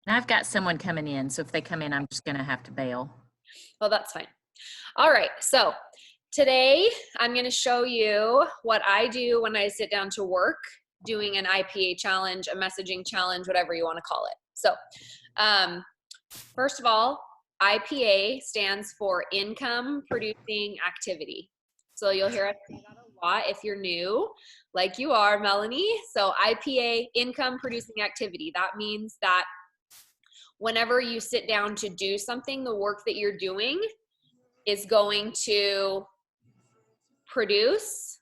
And I've got someone coming in, so if they come in, I'm just gonna have to bail. Well, that's fine. All right, so today I'm going to show you what I do when I sit down to work doing an IPA challenge, a messaging challenge, whatever you want to call it. So first of all, IPA stands for income producing activity. So you'll hear us say that a lot if you're new, like you are, Melanie. So IPA, income producing activity. That means that whenever you sit down to do something, the work that you're doing is going to produce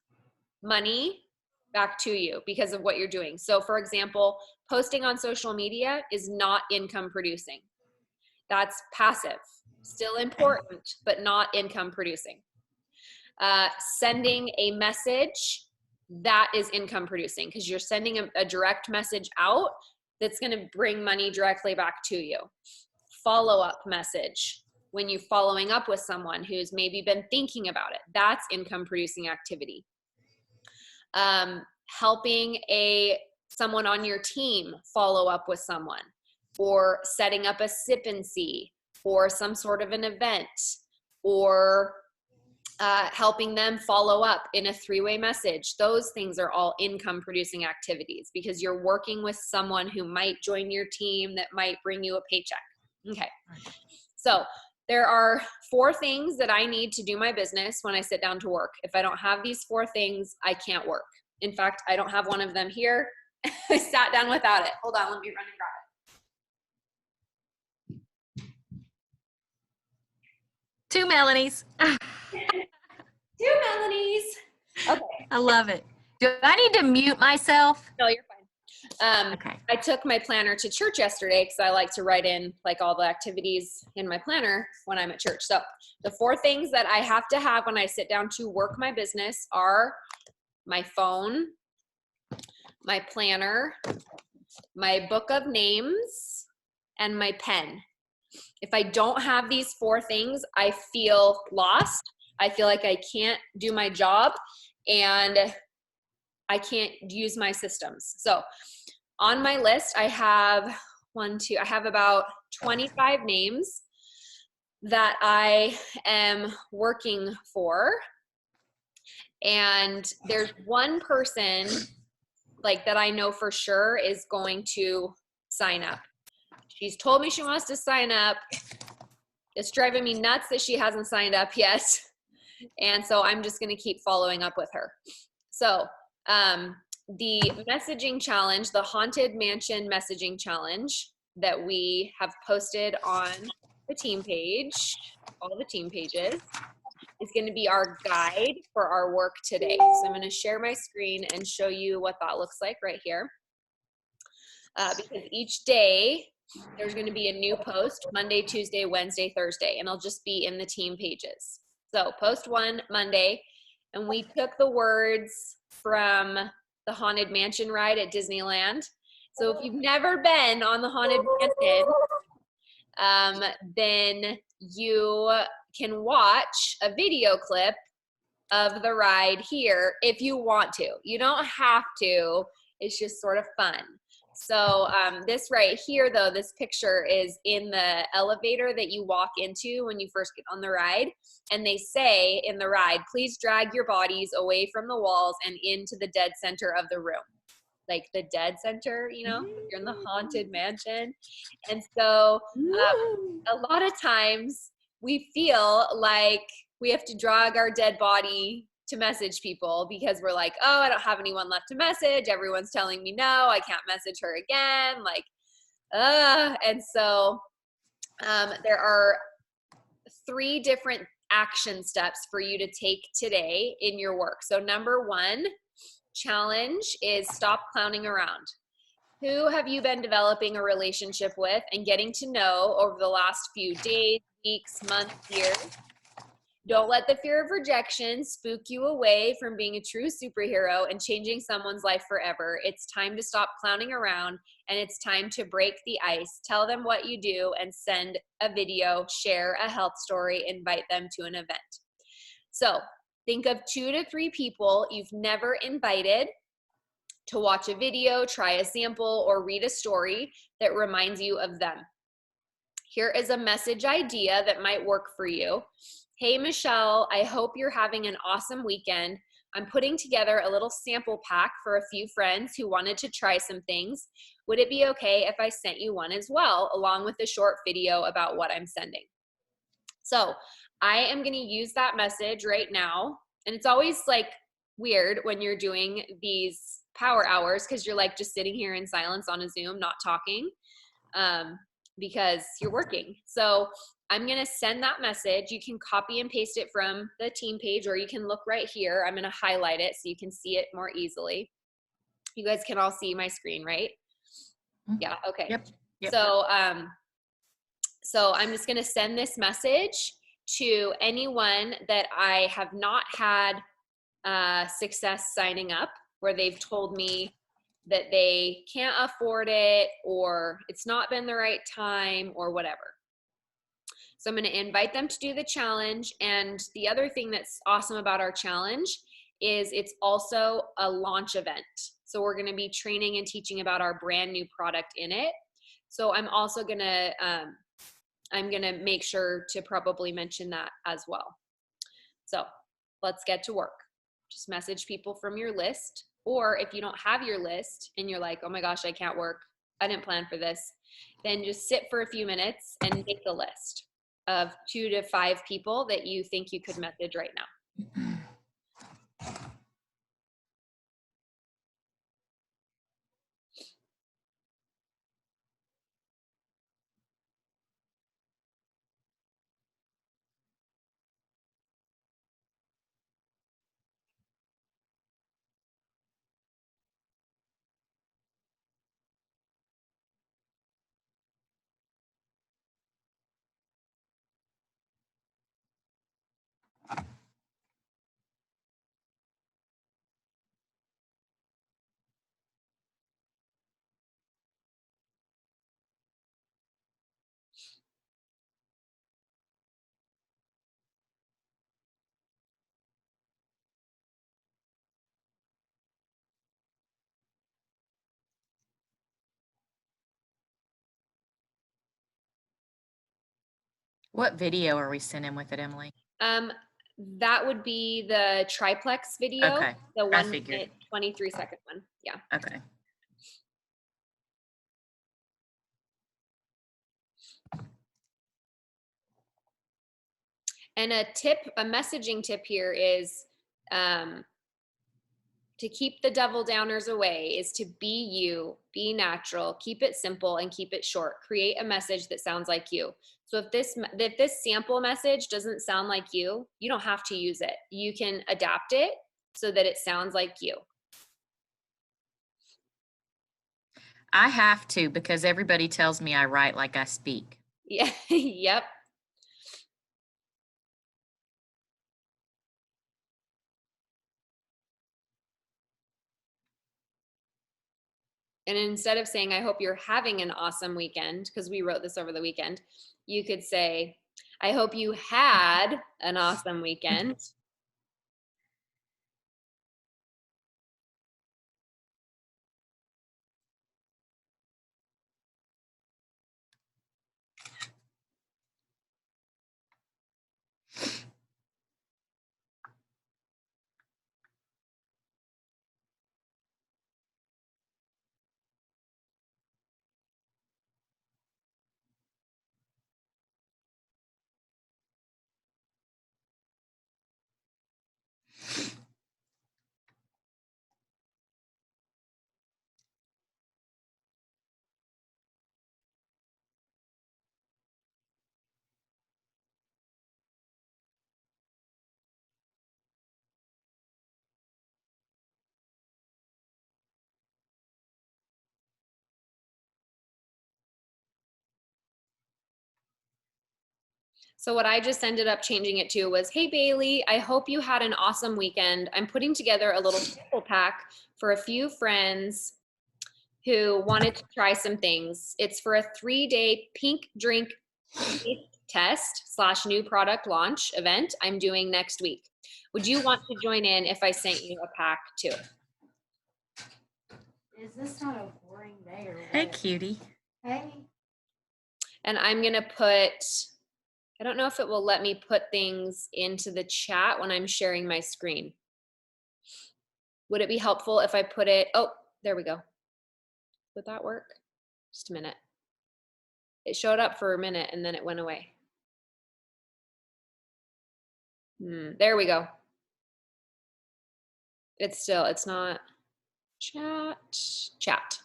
money back to you because of what you're doing. So for example, posting on social media is not income producing. That's passive, still important, but not income producing. Sending a message, that is income producing because you're sending a direct message out that's going to bring money directly back to you. Follow-up message, when you're following up with someone who's maybe been thinking about it, that's income producing activity. Helping someone on your team follow up with someone, or setting up a sip and see, or some sort of an event, or helping them follow up in a three-way message. Those things are all income producing activities because you're working with someone who might join your team that might bring you a paycheck. Okay, so there are 4 things that I need to do my business when I sit down to work. If I don't have these 4 things, I can't work. In fact, I don't have one of them here. I sat down without it. Hold on, let me run and grab it. 2 Melanies. 2 Melanies. Okay. I love it. Do I need to mute myself? No, you're fine. Okay. I took my planner to church yesterday because I like to write in like all the activities in my planner when I'm at church. So the 4 things that I have to have when I sit down to work my business are my phone, my planner, my book of names, and my pen. If I don't have these 4 things, I feel lost. I feel like I can't do my job and I can't use my systems. So on my list, I have I have about 25 names that I am working for. And there's one person like that I know for sure is going to sign up. She's told me she wants to sign up. It's driving me nuts that she hasn't signed up yet. And so I'm just going to keep following up with her. So the messaging challenge, the Haunted Mansion messaging challenge that we have posted on the team page, all the team pages, is going to be our guide for our work today. So I'm going to share my screen and show you what that looks like right here. Because each day there's going to be a new post, Monday, Tuesday, Wednesday, Thursday, and it'll just be in the team pages. So post 1 Monday, and we took the words from the Haunted Mansion ride at Disneyland. So if you've never been on the Haunted Mansion, then you can watch a video clip of the ride here if you want to. You don't have to. It's just sort of fun. So this right here, though, this picture is in the elevator that you walk into when you first get on the ride. And they say in the ride, please drag your bodies away from the walls and into the dead center of the room. Like the dead center, you know, you're in the Haunted Mansion. And so a lot of times we feel like we have to drag our dead body to message people because we're like, oh, I don't have anyone left to message. Everyone's telling me no, I can't message her again. Like, and so there are 3 different action steps for you to take today in your work. So number 1 challenge is stop clowning around. Who have you been developing a relationship with and getting to know over the last few days, weeks, months, years? Don't let the fear of rejection spook you away from being a true superhero and changing someone's life forever. It's time to stop clowning around, and it's time to break the ice. Tell them what you do and send a video, share a health story, invite them to an event. So think of 2 to 3 people you've never invited to watch a video, try a sample, or read a story that reminds you of them. Here is a message idea that might work for you. Hey, Michelle, I hope you're having an awesome weekend. I'm putting together a little sample pack for a few friends who wanted to try some things. Would it be okay if I sent you one as well, along with a short video about what I'm sending? So I am going to use that message right now. And it's always like weird when you're doing these power hours because you're like just sitting here in silence on a Zoom, not talking, because you're working. So I'm going to send that message. You can copy and paste it from the team page, or you can look right here. I'm going to highlight it so you can see it more easily. You guys can all see my screen, right? Yeah. Okay. Yep. So, so I'm just going to send this message to anyone that I have not had success signing up, where they've told me that they can't afford it, or it's not been the right time, or whatever. So I'm going to invite them to do the challenge. And the other thing that's awesome about our challenge is it's also a launch event. So we're going to be training and teaching about our brand new product in it. So I'm also going to, I'm going to make sure to probably mention that as well. So let's get to work. Just message people from your list. Or if you don't have your list and you're like, oh my gosh, I can't work, I didn't plan for this, then just sit for a few minutes and make a list of 2 to 5 people that you think you could message right now. What video are we sending with it, Emily? That would be the triplex video, Okay, the I 1 figured. minute, 23-second one. Yeah. Okay. And a messaging tip here is to keep the devil downers away is to be you, be natural, keep it simple, and keep it short. Create a message that sounds like you. So if this sample message doesn't sound like you, you don't have to use it. You can adapt it so that it sounds like you. I have to, because everybody tells me I write like I speak. Yeah. Yep. And instead of saying, I hope you're having an awesome weekend, because we wrote this over the weekend, you could say, I hope you had an awesome weekend. So what I just ended up changing it to was, hey, Bailey, I hope you had an awesome weekend. I'm putting together a little sample pack for a few friends who wanted to try some things. It's for a 3-day pink drink test / new product launch event I'm doing next week. Would you want to join in if I sent you a pack too? Is this not a boring day or Hey, what? cutie. Hey. And I'm gonna put, I don't know if it will let me put things into the chat when I'm sharing my screen. Would it be helpful if I put it, oh, there we go. Would that work? Just a minute. It showed up for a minute and then it went away. There we go. It's not chat.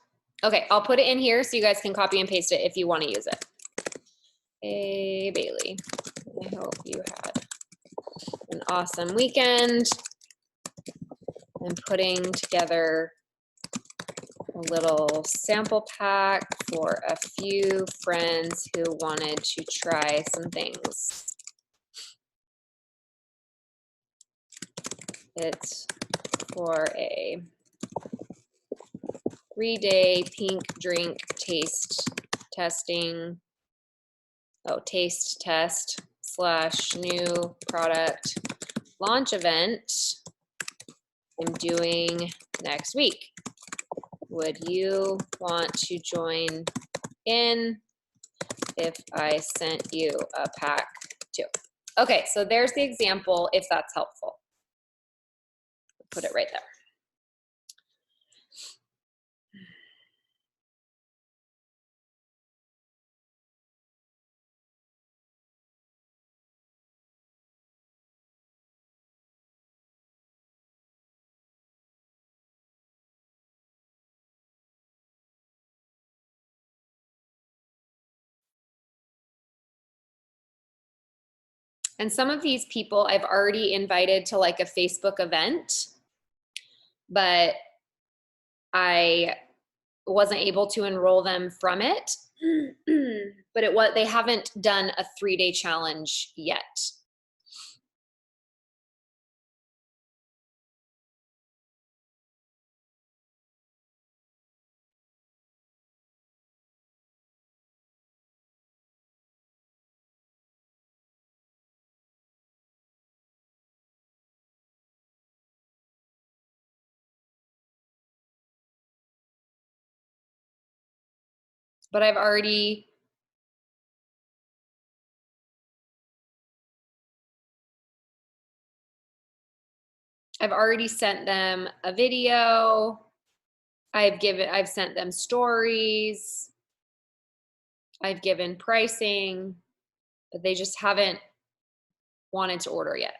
Okay, I'll put it in here so you guys can copy and paste it if you want to use it. Hey, Bailey, I hope you had an awesome weekend. I'm putting together a little sample pack for a few friends who wanted to try some things. It's for a 3-day pink drink taste testing. Oh, taste test / new product launch event I'm doing next week. Would you want to join in if I sent you a pack too? Okay, so there's the example if that's helpful. Put it right there. And some of these people I've already invited to like a Facebook event, but I wasn't able to enroll them from it. But they haven't done a 3-day challenge yet. But I've already sent them a video. I've sent them stories. I've given pricing, but they just haven't wanted to order yet.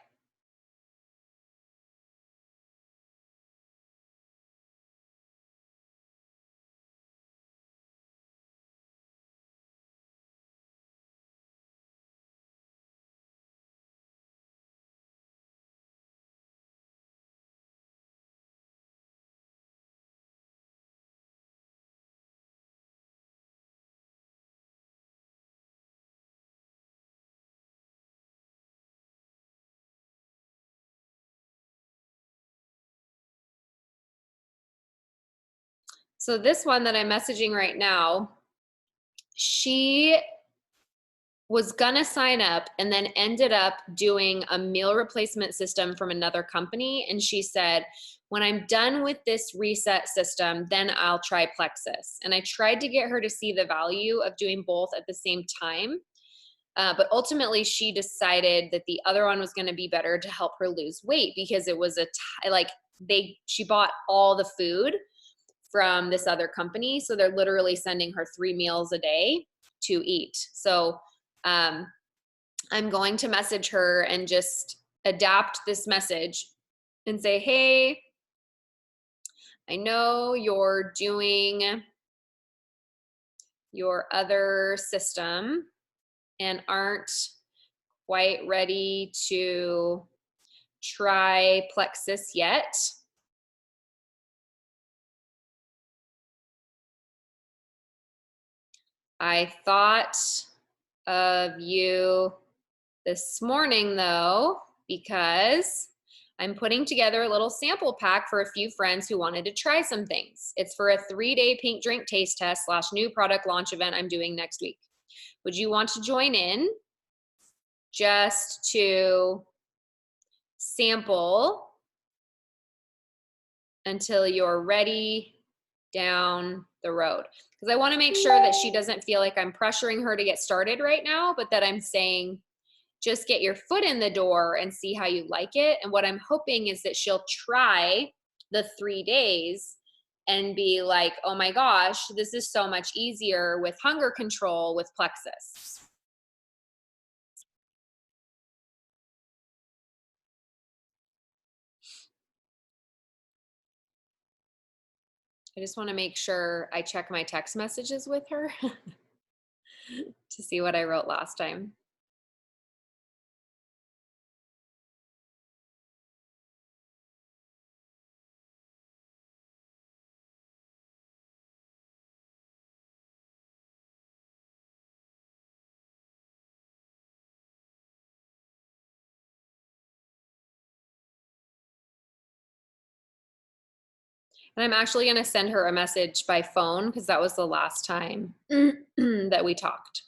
So this one that I'm messaging right now, she was gonna sign up and then ended up doing a meal replacement system from another company. And she said, when I'm done with this reset system, then I'll try Plexus. And I tried to get her to see the value of doing both at the same time. But ultimately she decided that the other one was gonna be better to help her lose weight because it was she bought all the food from this other company. So they're literally sending her 3 meals a day to eat. So I'm going to message her and just adapt this message and say, hey, I know you're doing your other system and aren't quite ready to try Plexus yet. I thought of you this morning though, because I'm putting together a little sample pack for a few friends who wanted to try some things. It's for a 3-day pink drink taste test / new product launch event I'm doing next week. Would you want to join in just to sample until you're ready down the road. Because I want to make sure that she doesn't feel like I'm pressuring her to get started right now, but that I'm saying, just get your foot in the door and see how you like it. And what I'm hoping is that she'll try the 3 days and be like, oh my gosh, this is so much easier with hunger control with Plexus. I just want to make sure I check my text messages with her to see what I wrote last time. And I'm actually going to send her a message by phone because that was the last time that we talked.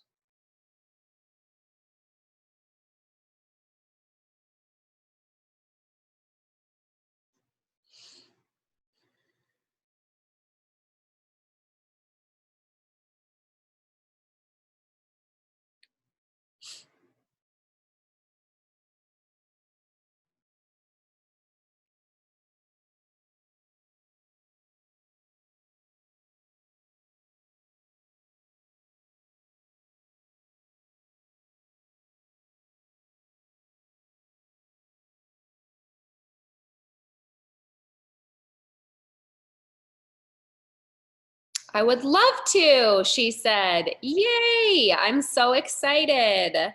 I would love to, she said. Yay, I'm so excited.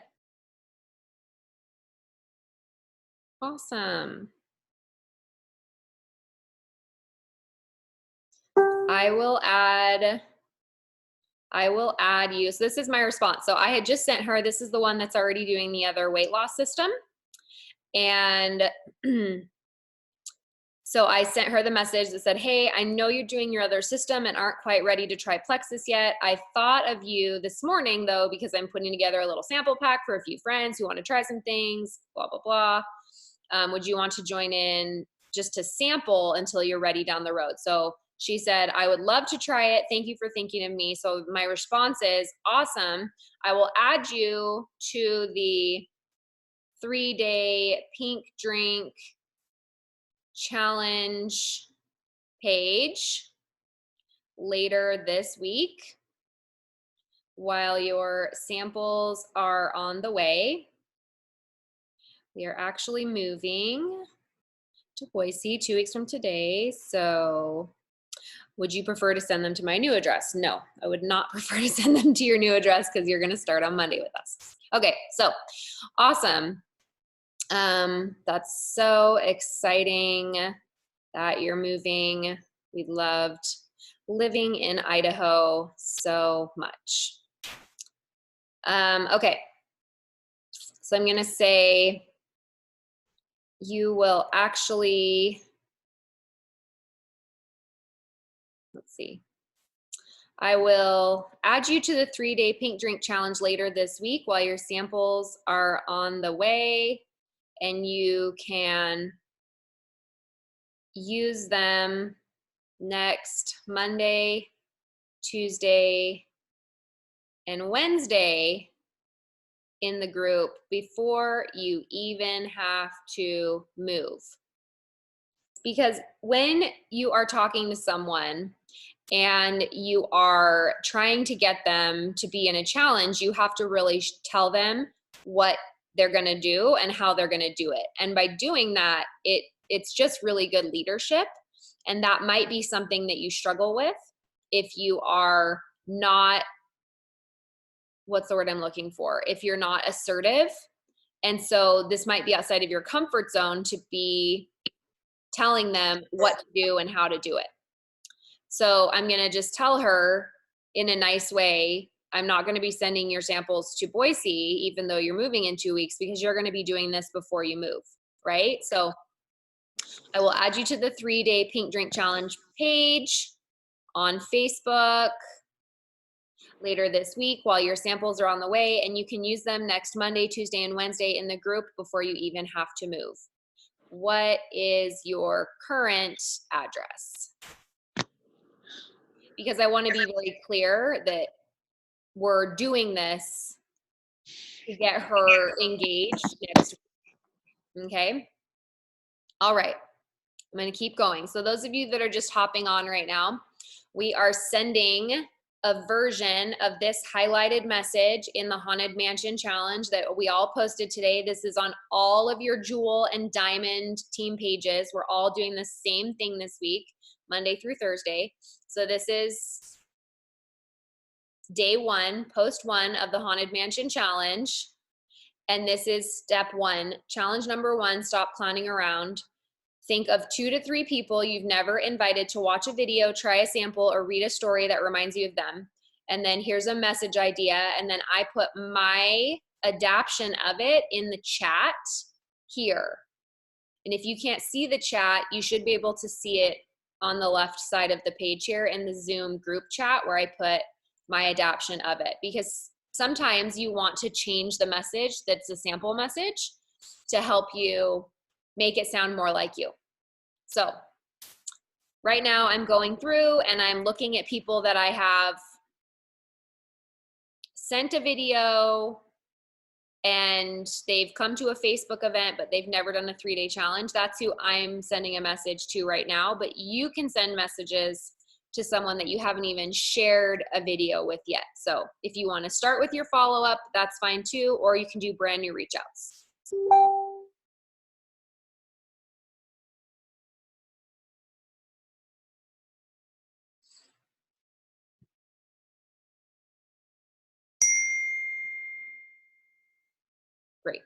Awesome. I will add you. So this is my response. So I had just sent her, this is the one that's already doing the other weight loss system. And so I sent her the message that said, hey, I know you're doing your other system and aren't quite ready to try Plexus yet. I thought of you this morning though, because I'm putting together a little sample pack for a few friends who want to try some things, blah, blah, blah. Would you want to join in just to sample until you're ready down the road? So she said, I would love to try it. Thank you for thinking of me. So my response is, awesome. I will add you to the 3-day pink drink challenge page later this week while your samples are on the way. We are actually moving to Boise 2 weeks from today. So would you prefer to send them to my new address? No, I would not prefer to send them to your new address because you're going to start on Monday with us. Okay, so awesome. That's so exciting that you're moving. We loved living in Idaho so much. Okay, so I'm gonna say you will actually, let's see. I will add you to the 3-day pink drink challenge later this week while your samples are on the way, and you can use them next Monday, Tuesday, and Wednesday in the group before you even have to move. Because when you are talking to someone and you are trying to get them to be in a challenge, you have to really tell them what they're going to do and how they're going to do it. And by doing that, it's just really good leadership. And that might be something that you struggle with if you are not, what's the word I'm looking for? If you're not assertive. And so this might be outside of your comfort zone to be telling them what to do and how to do it. So I'm going to just tell her in a nice way, I'm not going to be sending your samples to Boise, even though you're moving in 2 weeks, because you're going to be doing this before you move, right? So I will add you to the 3-day pink drink challenge page on Facebook later this week while your samples are on the way, and you can use them next Monday, Tuesday, and Wednesday in the group before you even have to move. What is your current address? because I want to be very clear that we're doing this to get her engaged next week. Okay. All right. I'm going to keep going. So those of you that are just hopping on right now, we are sending a version of this highlighted message in the Haunted Mansion Challenge that we all posted today. This is on all of your Jewel and Diamond team pages. We're all doing the same thing this week, Monday through Thursday. So this is day one, post one of the Haunted Mansion Challenge. And this is step one. Challenge number one, stop clowning around. Think of 2 to 3 people you've never invited to watch a video, try a sample, or read a story that reminds you of them. And then here's a message idea. And then I put my adaptation of it in the chat here. And if you can't see the chat, you should be able to see it on the left side of the page here in the Zoom group chat where I put my adaptation of it. Because sometimes you want to change the message that's a sample message to help you make it sound more like you. So right now I'm going through and I'm looking at people that I have sent a video and they've come to a Facebook event, but they've never done a 3-day challenge. That's who I'm sending a message to right now. But you can send messages to someone that you haven't even shared a video with yet. So if you want to start with your follow-up, that's fine too, or you can do brand new reach outs. Great.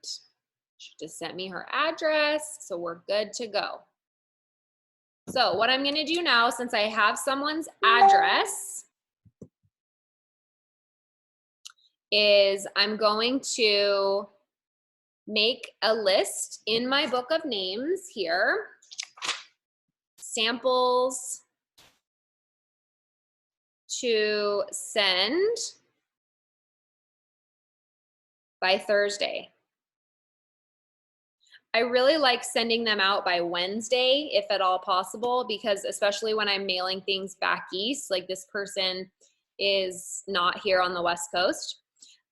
She just sent me her address, so we're good to go. So what I'm going to do now, since I have someone's address, is I'm going to make a list in my book of names here, samples to send by Thursday. I really like sending them out by Wednesday, if at all possible, because especially when I'm mailing things back east, like this person is not here on the West Coast,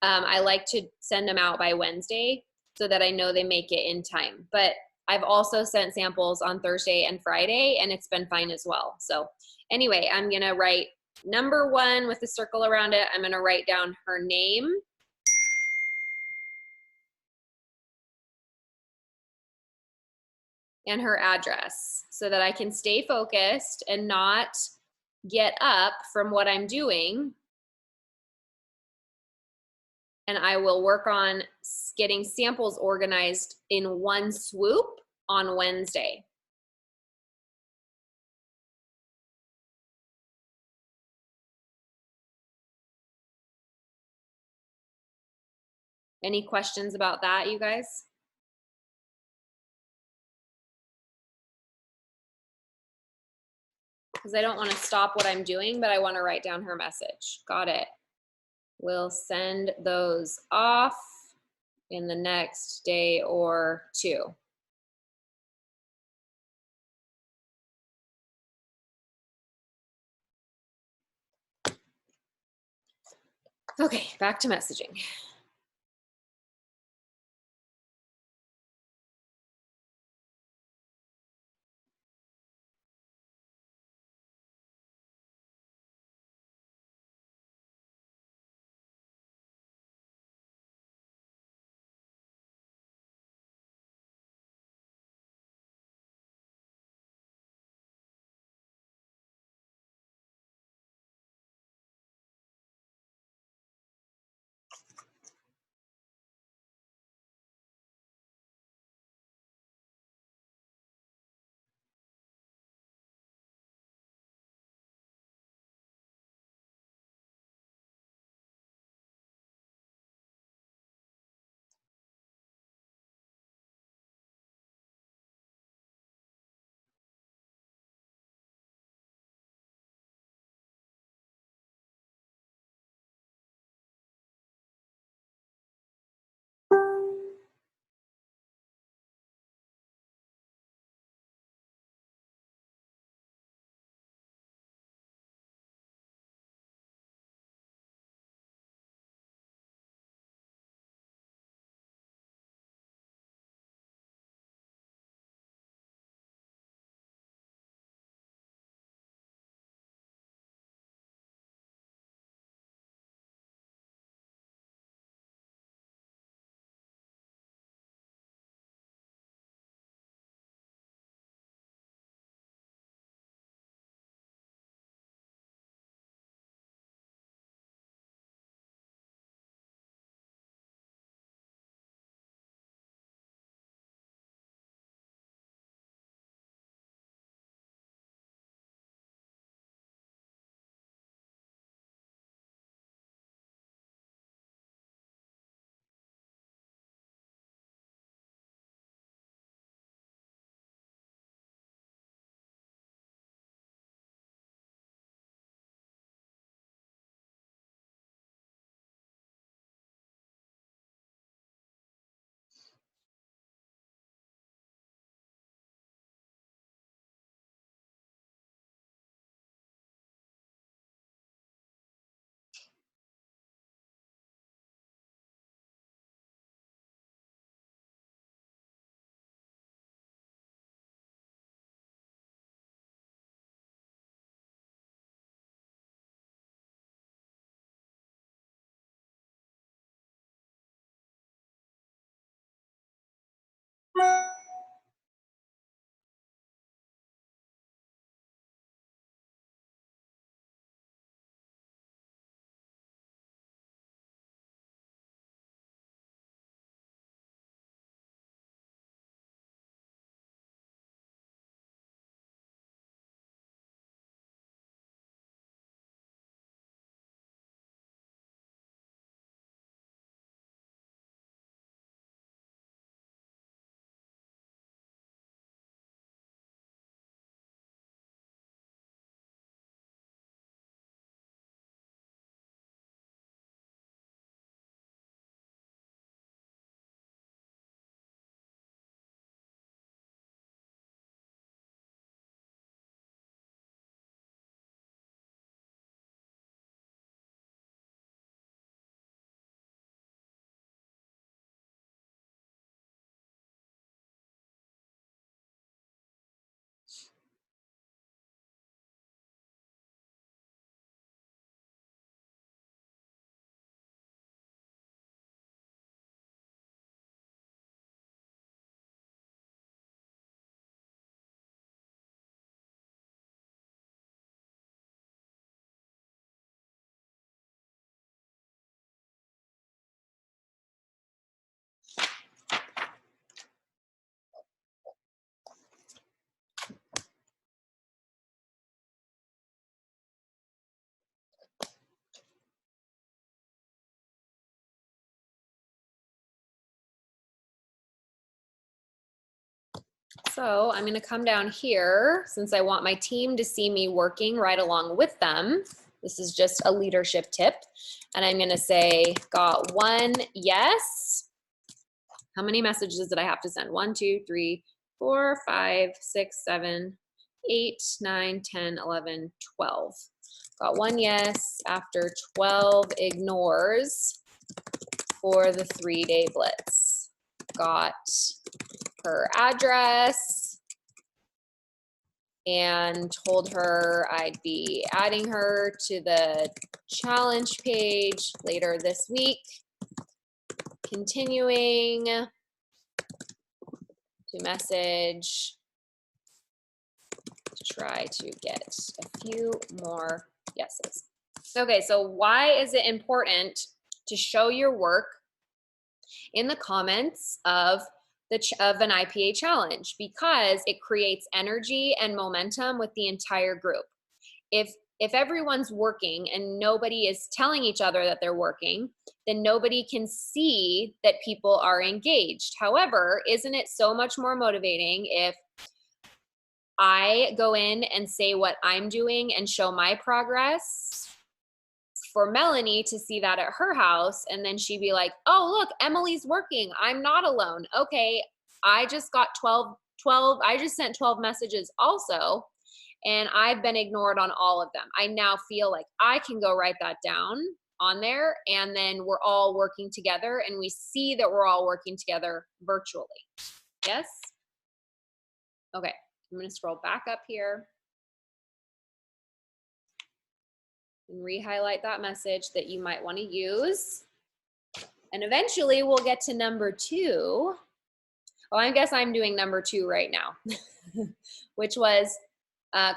I like to send them out by Wednesday so that I know they make it in time. But I've also sent samples on Thursday and Friday, and it's been fine as well. So anyway, I'm going to write number 1 with a circle around it. I'm going to write down her name. And her address so that I can stay focused and not get up from what I'm doing. And I will work on getting samples organized in one swoop on Wednesday. Any questions about that, you guys? Because I don't want to stop what I'm doing, but I want to write down her message. Got it. We'll send those off in the next day or 2. Okay, back to messaging. So I'm going to come down here since I want my team to see me working right along with them. This is just a leadership tip. And I'm going to say, got one yes. How many messages did I have to send? 1, 2, 3, 4, 5, 6, 7, 8, 9, 10, 11, 12. Got one yes after 12 ignores for the 3-day blitz. Got her address and told her I'd be adding her to the challenge page later this week. Continuing to message to try to get a few more yeses. Okay, so why is it important to show your work in the comments of an IPA challenge? Because it creates energy and momentum with the entire group. If everyone's working and nobody is telling each other that they're working, then nobody can see that people are engaged. However, isn't it so much more motivating if I go in and say what I'm doing and show my progress for Melanie to see that at her house, and then she'd be like, oh, look, Emily's working. I'm not alone. Okay, I just got 12, I just sent 12 messages also, and I've been ignored on all of them. I now feel like I can go write that down on there, and then we're all working together, and we see that we're all working together virtually. Yes? Okay, I'm gonna scroll back up here and re-highlight that message that you might want to use. And eventually we'll get to number 2. Oh, I guess I'm doing number 2 right now, which was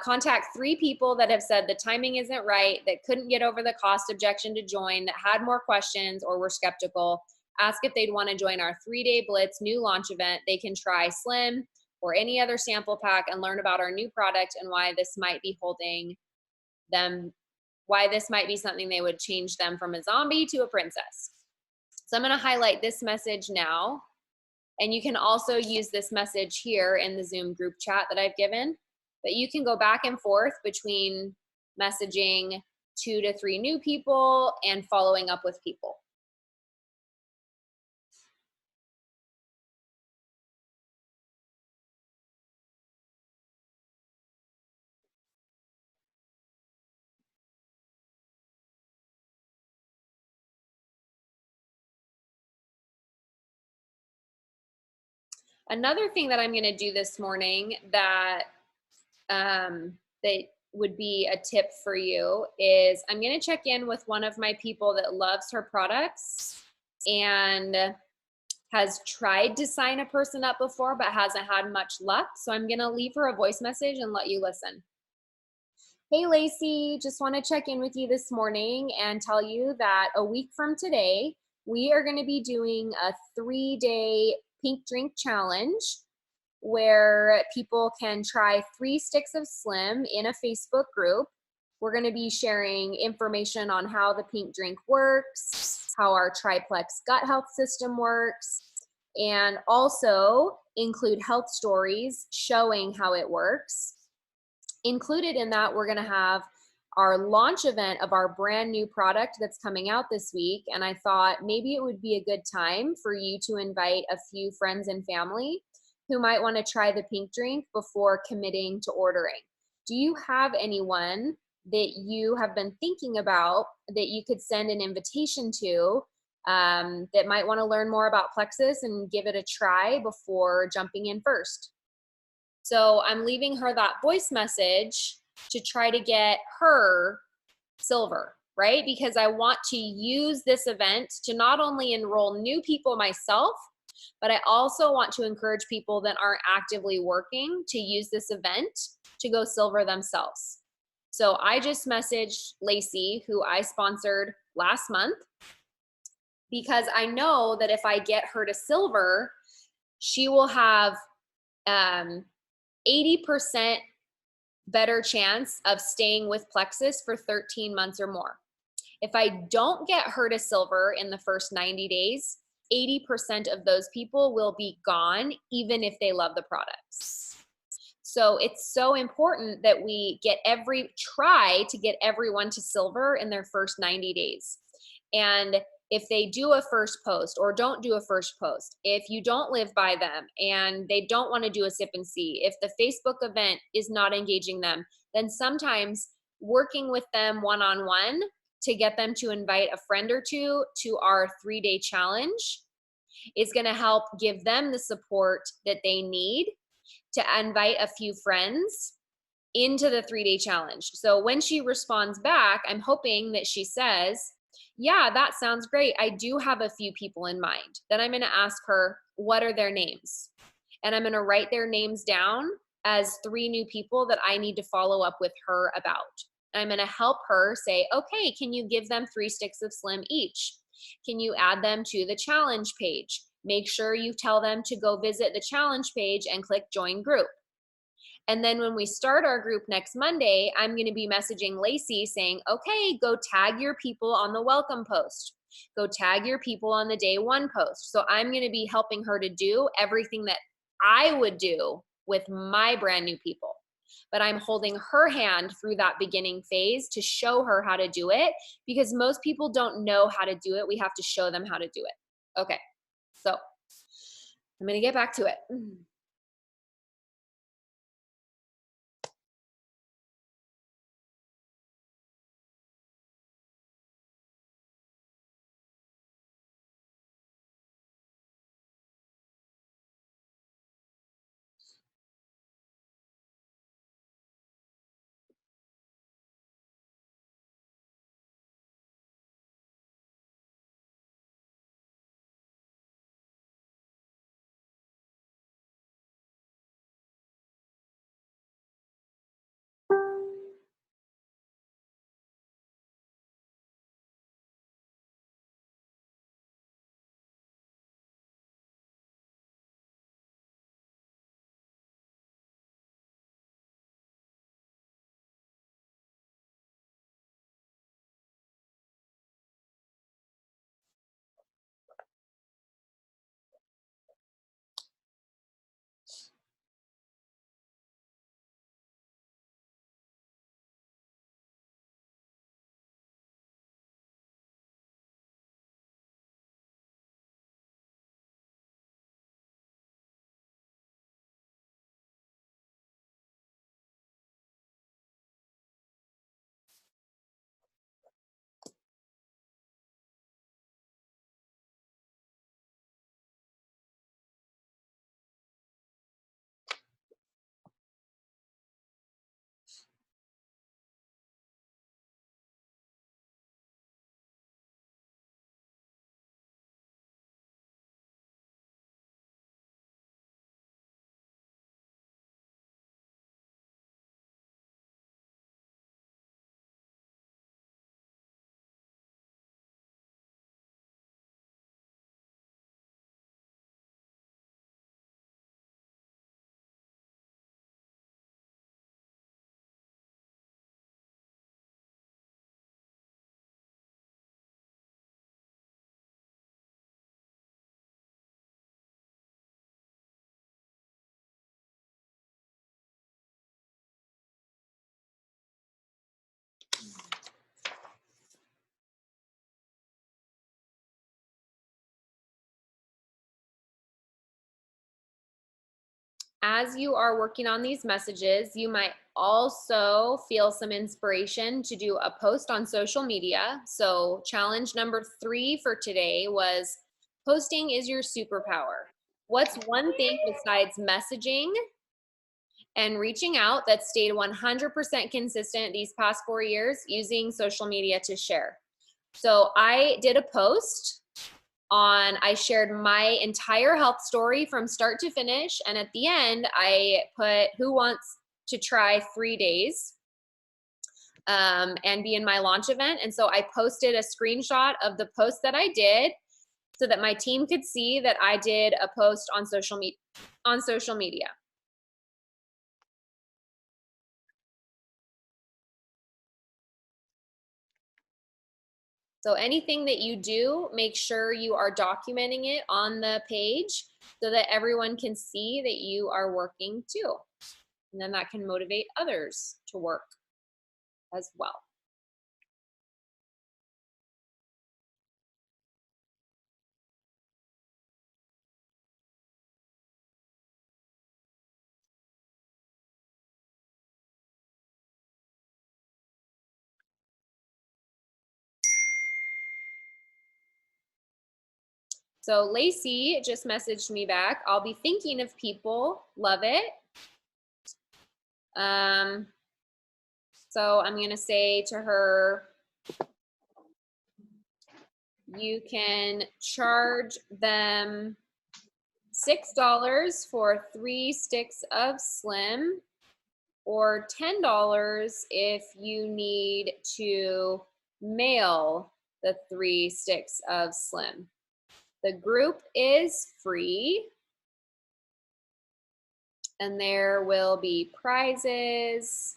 contact 3 people that have said the timing isn't right, that couldn't get over the cost objection to join, that had more questions or were skeptical. Ask if they'd want to join our 3-day blitz new launch event. They can try Slim or any other sample pack and learn about our new product and why this might be something they would change them from a zombie to a princess. So I'm going to highlight this message now. And you can also use this message here in the Zoom group chat that I've given. But you can go back and forth between messaging 2 to 3 new people and following up with people. Another thing that I'm going to do this morning that that would be a tip for you is I'm going to check in with one of my people that loves her products and has tried to sign a person up before but hasn't had much luck. So I'm going to leave her a voice message and let you listen. Hey Lacey, just want to check in with you this morning and tell you that a week from today, we are going to be doing a 3-day pink drink challenge where people can try 3 sticks of Slim in a Facebook group. We're going to be sharing information on how the pink drink works, how our triplex gut health system works, and also include health stories showing how it works. Included in that, we're going to have our launch event of our brand new product that's coming out this week. And I thought maybe it would be a good time for you to invite a few friends and family who might want to try the pink drink before committing to ordering. Do you have anyone that you have been thinking about that you could send an invitation to that might want to learn more about Plexus and give it a try before jumping in first? So I'm leaving her that voice message to try to get her silver, right? Because I want to use this event to not only enroll new people myself, but I also want to encourage people that aren't actively working to use this event to go silver themselves. So I just messaged Lacey, who I sponsored last month, because I know that if I get her to silver, she will have 80% better chance of staying with Plexus for 13 months or more. If I don't get her to silver in the first 90 days, 80% of those people will be gone, even if they love the products. So it's so important that we try to get everyone to silver in their first 90 days. And if they do a first post or don't do a first post, if you don't live by them and they don't want to do a sip and see, if the Facebook event is not engaging them, then sometimes working with them one-on-one to get them to invite a friend or two to our 3-day challenge is going to help give them the support that they need to invite a few friends into the 3-day challenge. So when she responds back, I'm hoping that she says, yeah, that sounds great. I do have a few people in mind. Then I'm going to ask her, what are their names? And I'm going to write their names down as 3 new people that I need to follow up with her about. I'm going to help her say, okay, can you give them 3 sticks of Slim each? Can you add them to the challenge page? Make sure you tell them to go visit the challenge page and click join group. And then when we start our group next Monday, I'm going to be messaging Lacey saying, okay, go tag your people on the welcome post. Go tag your people on the day 1 post. So I'm going to be helping her to do everything that I would do with my brand new people. But I'm holding her hand through that beginning phase to show her how to do it, because most people don't know how to do it. We have to show them how to do it. Okay, so I'm going to get back to it. As you are working on these messages, you might also feel some inspiration to do a post on social media. So challenge number 3 for today was posting is your superpower. What's one thing besides messaging and reaching out that stayed 100% consistent these past 4 years using social media to share? So I did a post I shared my entire health story from start to finish. And at the end, I put who wants to try 3 days and be in my launch event. And so I posted a screenshot of the post that I did so that my team could see that I did a post on social media. So anything that you do, make sure you are documenting it on the page so that everyone can see that you are working too. And then that can motivate others to work as well. So Lacey just messaged me back. I'll be thinking of people. Love it. So I'm going to say to her, you can charge them $6 for 3 sticks of Slim, or $10 if you need to mail the 3 sticks of Slim. The group is free, and there will be prizes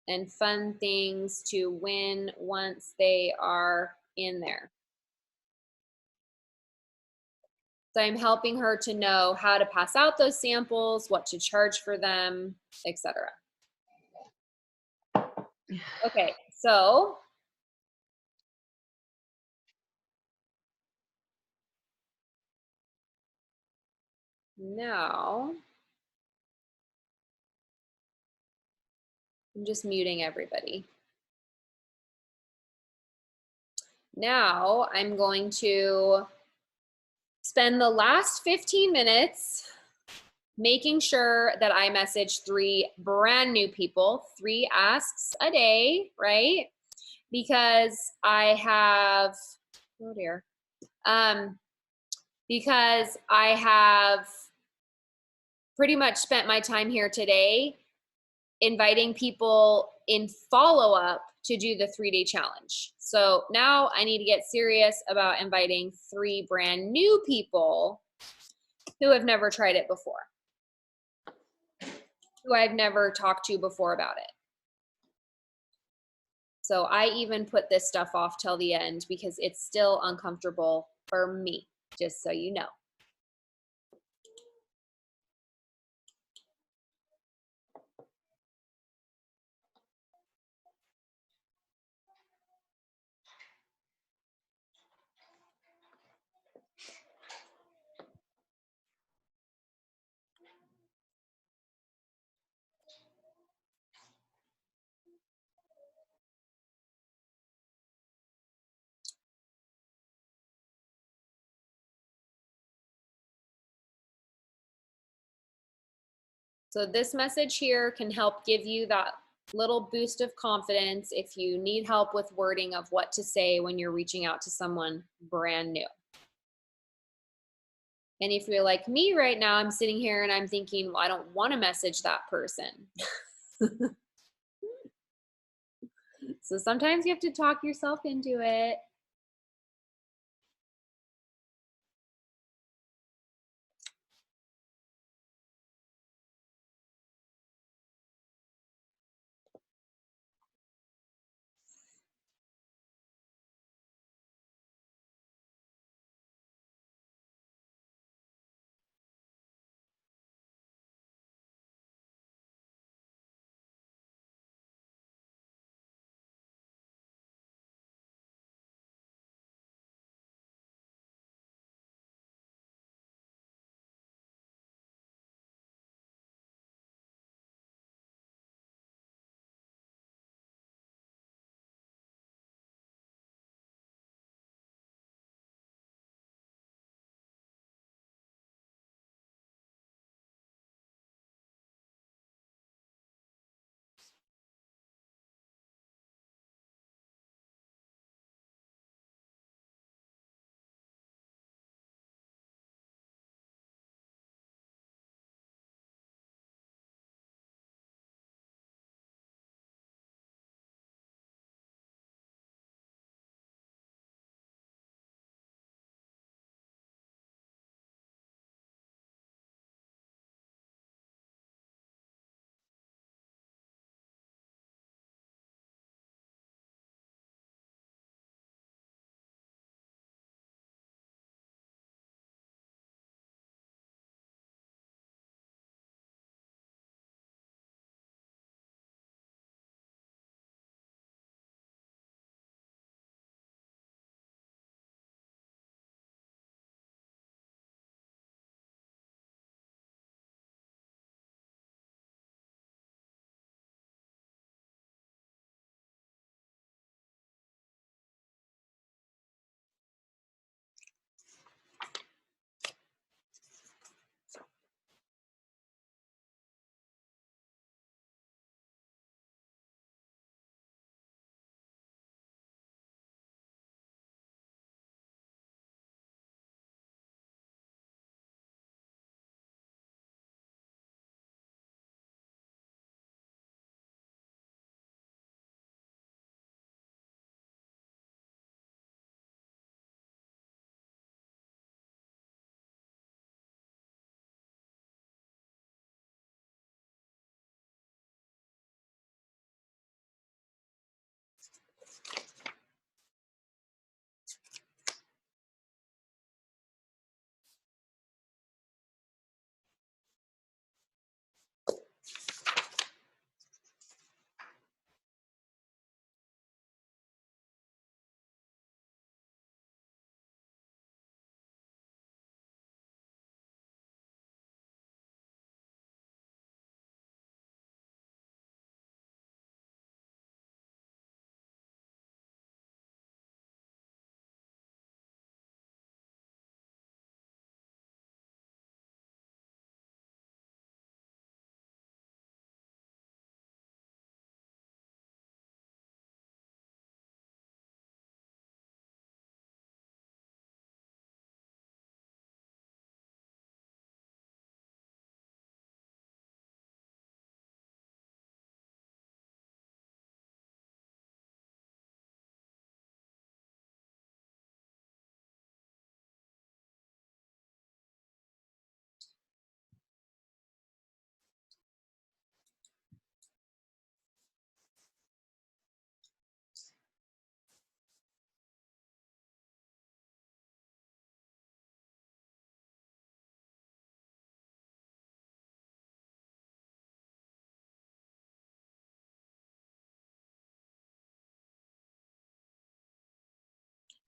and fun things to win once they are in there. So I'm helping her to know how to pass out those samples, what to charge for them, etc. Okay, so now I'm just muting everybody. Now I'm going to spend the last 15 minutes making sure that I message 3 brand new people, 3 asks a day, right? Because I have, oh dear, because I have pretty much spent my time here today inviting people in follow-up to do the 3-day challenge. So now I need to get serious about inviting 3 brand new people who have never tried it before, who I've never talked to before about it. So I even put this stuff off till the end because it's still uncomfortable for me, just so you know. So this message here can help give you that little boost of confidence if you need help with wording of what to say when you're reaching out to someone brand new. And if you're like me right now, I'm sitting here and I'm thinking, well, I don't want to message that person. So sometimes you have to talk yourself into it.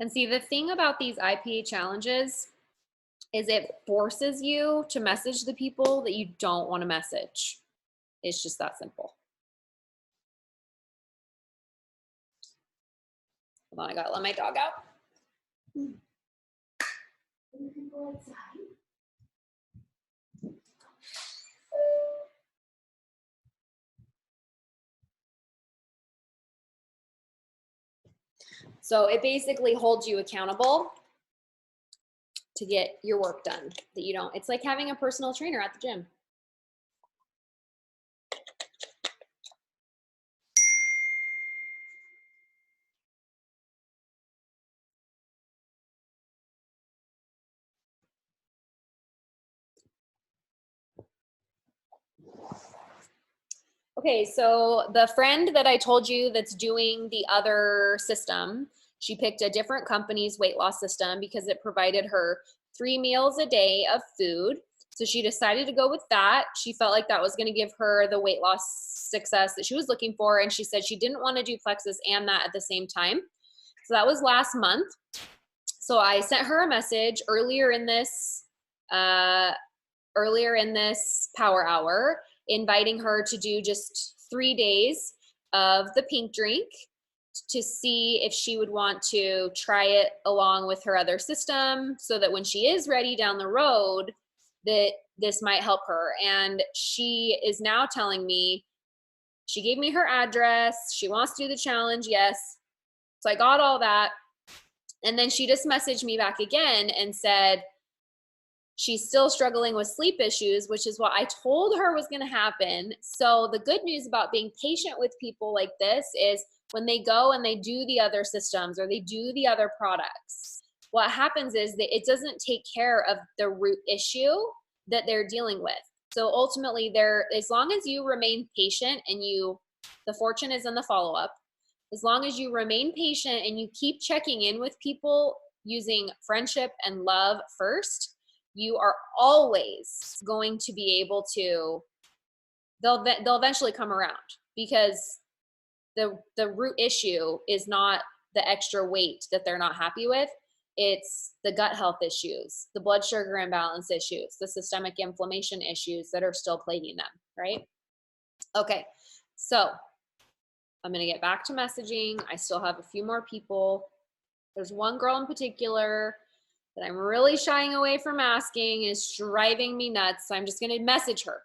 And see, the thing about these IPA challenges is it forces you to message the people that you don't want to message. It's just that simple. Hold on, I gotta let my dog out. You can go outside. So it basically holds you accountable to get your work done that you don't. It's like having a personal trainer at the gym. Okay, so the friend that I told you that's doing the other system, she picked a different company's weight loss system because it provided her 3 meals a day of food. So she decided to go with that. She felt like that was going to give her the weight loss success that she was looking for. And she said she didn't want to do Plexus and that at the same time. So that was last month. So I sent her a message earlier in this power hour, inviting her to do just 3 days of the pink drink to see if she would want to try it along with her other system so that when she is ready down the road, that this might help her. And she is now telling me, she gave me her address. She wants to do the challenge. Yes. So I got all that. And then she just messaged me back again and said, she's still struggling with sleep issues, which is what I told her was going to happen. So the good news about being patient with people like this is when they go and they do the other systems or they do the other products, what happens is that it doesn't take care of the root issue that they're dealing with. So ultimately, as long as you remain patient and the fortune is in the follow-up, as long as you remain patient and you keep checking in with people using friendship and love first, you are always going to be able to, they'll eventually come around, because the root issue is not the extra weight that they're not happy with. It's the gut health issues, the blood sugar imbalance issues, the systemic inflammation issues that are still plaguing them, right? Okay, so I'm gonna get back to messaging. I still have a few more people. There's one girl in particular that I'm really shying away from asking, is driving me nuts. So I'm just gonna message her.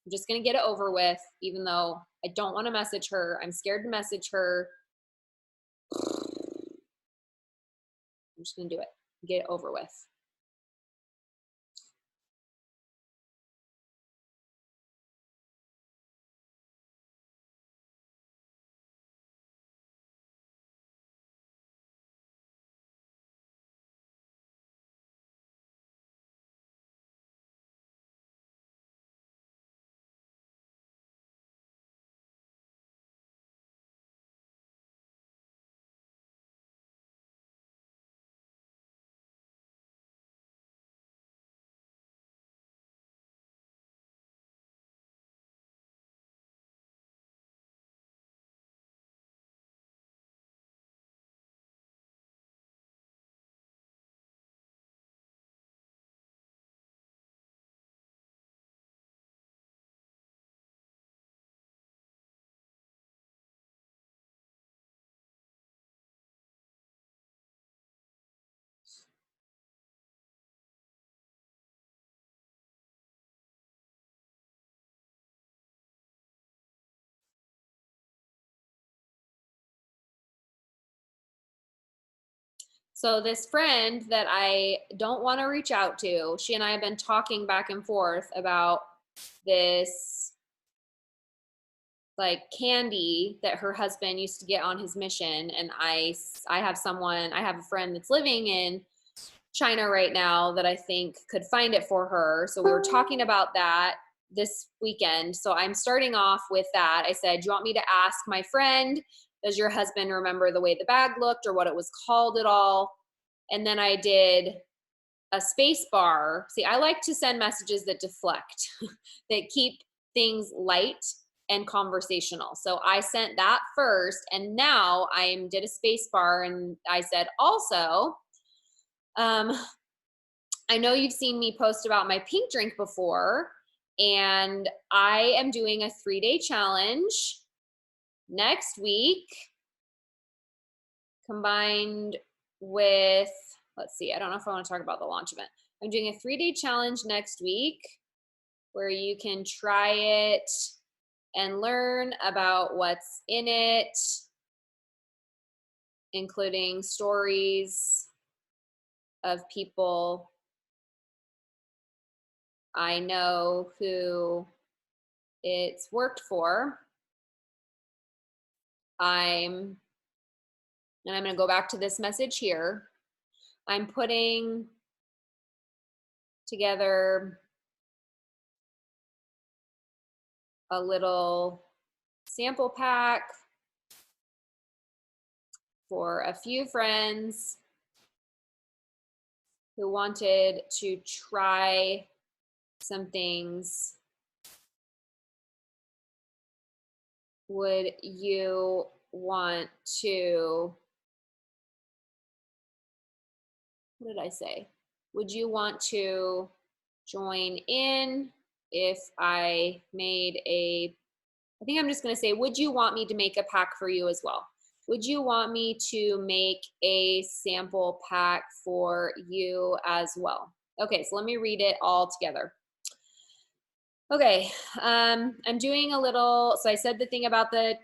I'm just gonna get it over with, even though I don't wanna message her. I'm scared to message her. I'm just gonna do it, get it over with. So this friend that I don't want to reach out to, she and I have been talking back and forth about this like candy that her husband used to get on his mission. And I have a friend that's living in China right now that I think could find it for her. So we were talking about that this weekend. So I'm starting off with that. I said, do you want me to ask my friend, does your husband remember the way the bag looked or what it was called at all? And then I did a space bar. See, I like to send messages that deflect, that keep things light and conversational. So I sent that first, and now I did a space bar and I said also, I know you've seen me post about my pink drink before, and I am doing a 3-day challenge next week combined with, let's see, I don't know if I want to talk about the launch event. I'm doing a 3-day challenge next week where you can try it and learn about what's in it, including stories of people I know who it's worked for. And I'm going to go back to this message here. I'm putting together a little sample pack for a few friends who wanted to try some things. Would you want to, what did I say? Would you want to join in if I made I think I'm just going to say, would you want me to make a pack for you as well? Would you want me to make a sample pack for you as well? Okay, so let me read it all together. Okay, I'm doing a little, so I said the thing about the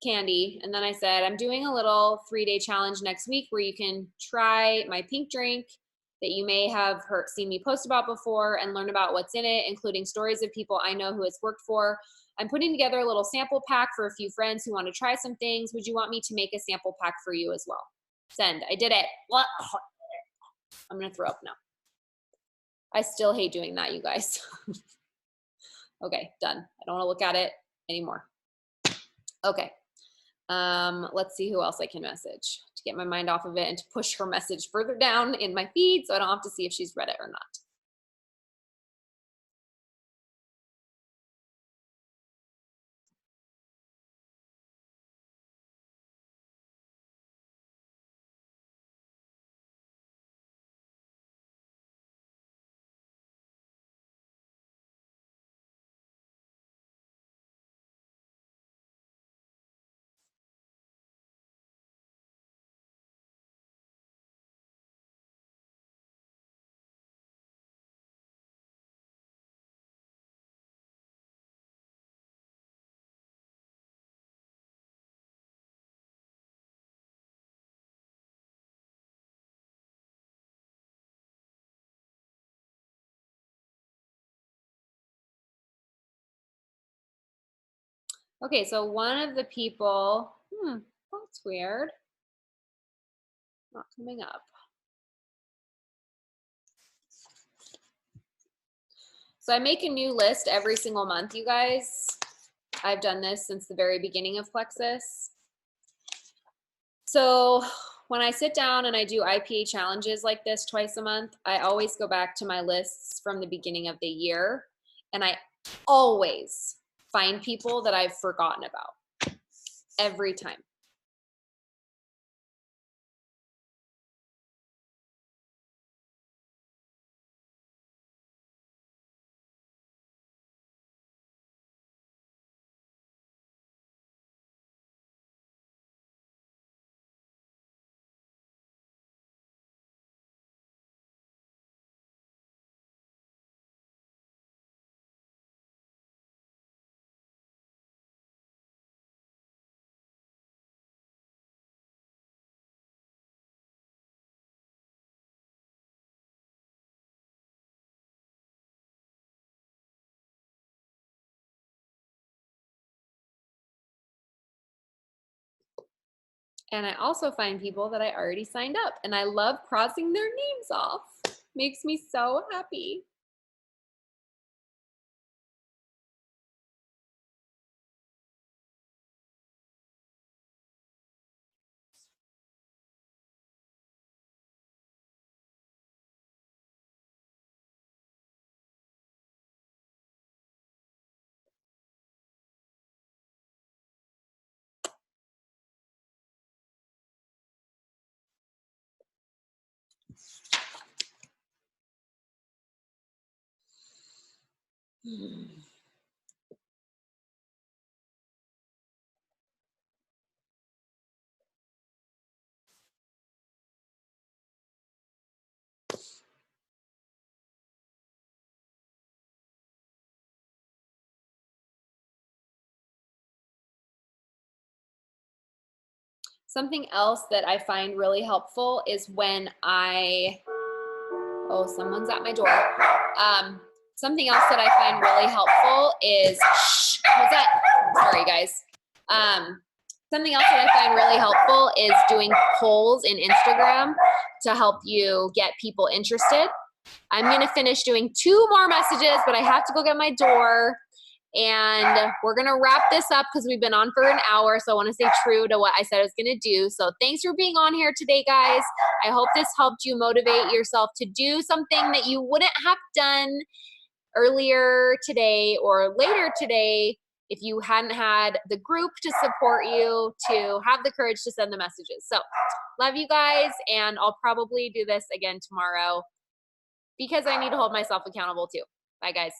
candy, and then I said, I'm doing a little 3-day challenge next week where you can try my pink drink that you may have seen me post about before and learn about what's in it, including stories of people I know who it's worked for. I'm putting together a little sample pack for a few friends who want to try some things. Would you want me to make a sample pack for you as well? Send. I did it. What? I'm going to throw up now. I still hate doing that, you guys. Okay, done. I don't want to look at it anymore. Okay. Let's see who else I can message to get my mind off of it and to push her message further down in my feed so I don't have to see if she's read it or not. Okay, so one of the people, that's weird. Not coming up. So I make a new list every single month, you guys. I've done this since the very beginning of Plexus. So when I sit down and I do IPA challenges like this twice a month, I always go back to my lists from the beginning of the year. And I always find people that I've forgotten about every time. And I also find people that I already signed up, and I love crossing their names off. Makes me so happy. Something else that I find really helpful is when oh, someone's at my door. Something else that I find really helpful is, what's that? Sorry, guys. Something else that I find really helpful is doing polls in Instagram to help you get people interested. I'm gonna finish doing 2 more messages, but I have to go get my door. And we're going to wrap this up because we've been on for an hour. So I want to stay true to what I said I was going to do. So thanks for being on here today, guys. I hope this helped you motivate yourself to do something that you wouldn't have done earlier today or later today if you hadn't had the group to support you to have the courage to send the messages. So love you guys. And I'll probably do this again tomorrow because I need to hold myself accountable too. Bye, guys.